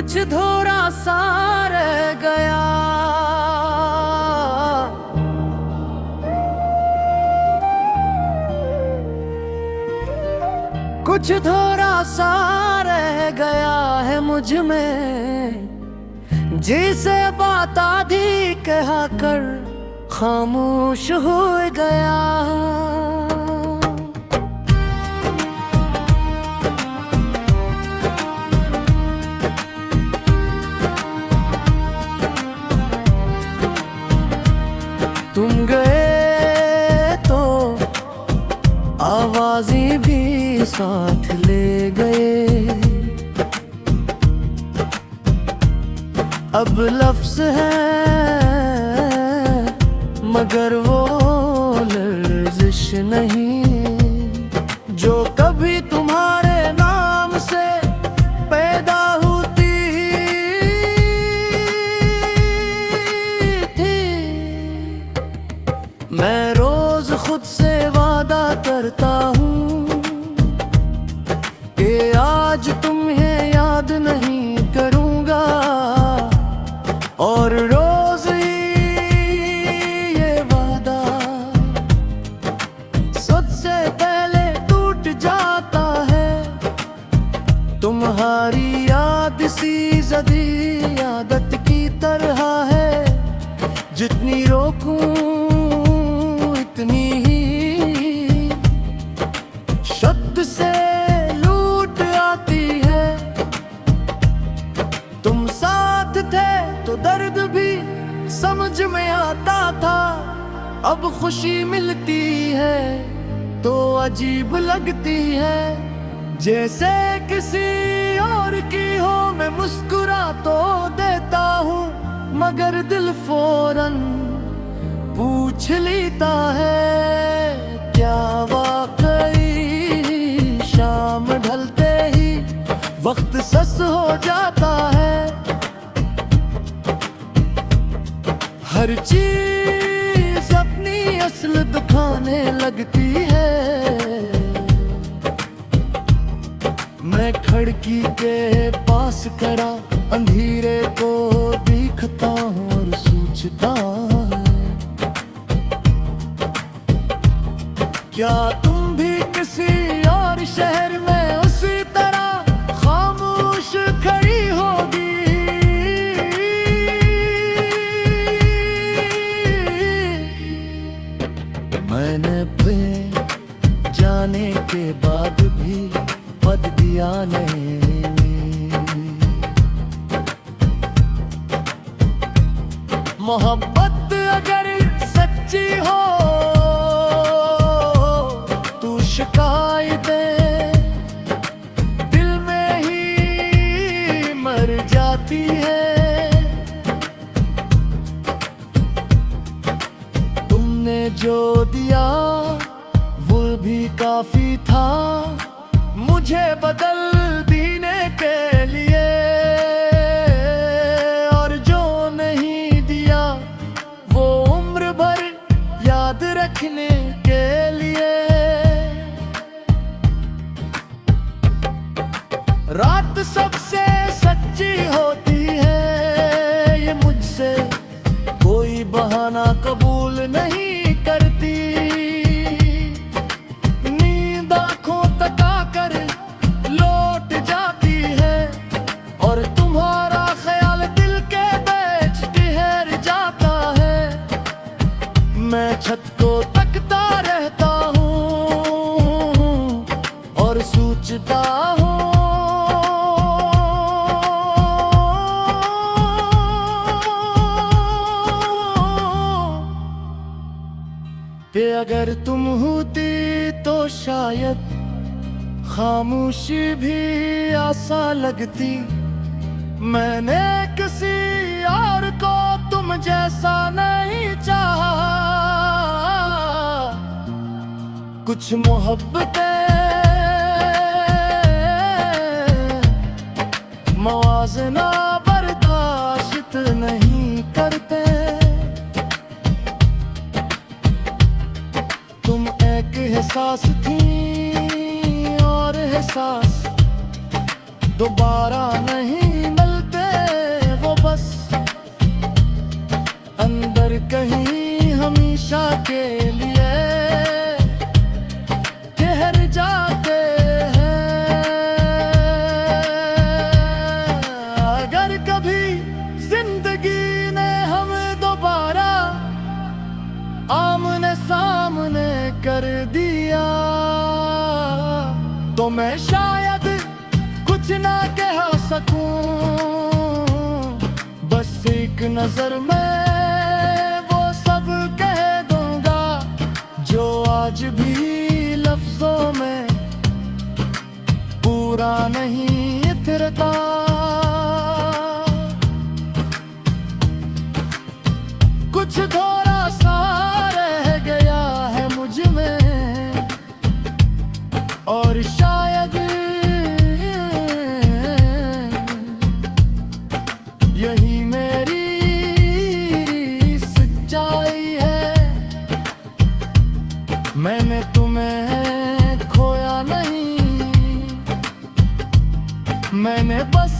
कुछ थोड़ा सा रह गया, कुछ थोड़ा सा रह गया है मुझ में, जिसे बात आधी कहा कर खामोश हो गया। तुम गए तो आवाजें भी साथ ले गए, अब लफ्ज है मगर वो लर्जिश नहीं, जो कभी तुम्हारे नाम से पैदा होती थी। मैं रोज खुद से वादा करता हूँ कि आज तुम्हें याद नहीं करूँगा, और रोज ये वादा सबसे पहले टूट जाता है। तुम्हारी याद सी जदी आदत की तरह है, जितनी रोकूं इतनी ही शब्द से लूट आती है। तुम साथ थे तो दर्द भी समझ में आता था, अब खुशी मिलती है तो अजीब लगती है। जैसे किसी और की हो मैं मुस्कुरा तो देता हूँ, मगर दिल फौरन पूछ लेता है क्या वाकई शाम ढलते ही वक्त सस हो जाता है। हर चीज अपनी असल दिखाने लगती है। मैं खिड़की के पास खड़ा अंधेरे को देखता हूँ और सोचता है, क्या तुम भी किसी और शहर में उसी तरह खामोश खड़ी होगी। मैंने अपने जाने के बाद भी पद दिया नहीं। मोहब्बत अगर सच्ची हो तू शिकायतें दिल में ही मर जाती है। तुमने जो दिया वो भी काफी था मुझे बदल देने के लिए, और जो नहीं दिया वो उम्र भर याद रखने के लिए। रात सबसे सच्ची होती है, ये मुझसे कोई बहाना कबूल नहीं करती। नींद आंखों तका कर लौट जाती है, और तुम्हारा ख्याल दिल के बीच ठहर जाता है। मैं छत को तकता रहता हूँ और सोचता हूँ कि अगर तुम होती तो शायद खामोशी भी आसान लगती। मैंने किसी और को तुम जैसा नहीं चाहा, कुछ मोहब्बतें मवाज़ना बर्दाश्त नहीं करते। तुम एक एहसास थी और एहसास दोबारा नहीं मिलते। वो बस अंदर कहीं हमेशा के लिए ठहर जाते हैं। अगर कभी जिंदगी ने हमें दोबारा आमने सामने कर दिया तो मैं शायद कुछ ना कह सकूं, बस एक नजर में वो सब कह दूंगा जो आज भी लफ्जों में पूरा नहीं उतरता। कुछ थोड़ा सा रह गया है मुझ में और शायद यही मेरी सच्चाई है। मैंने तुम्हें खोया नहीं, मैंने बस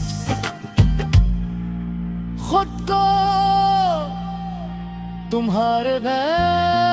खुद को तुम्हारे भय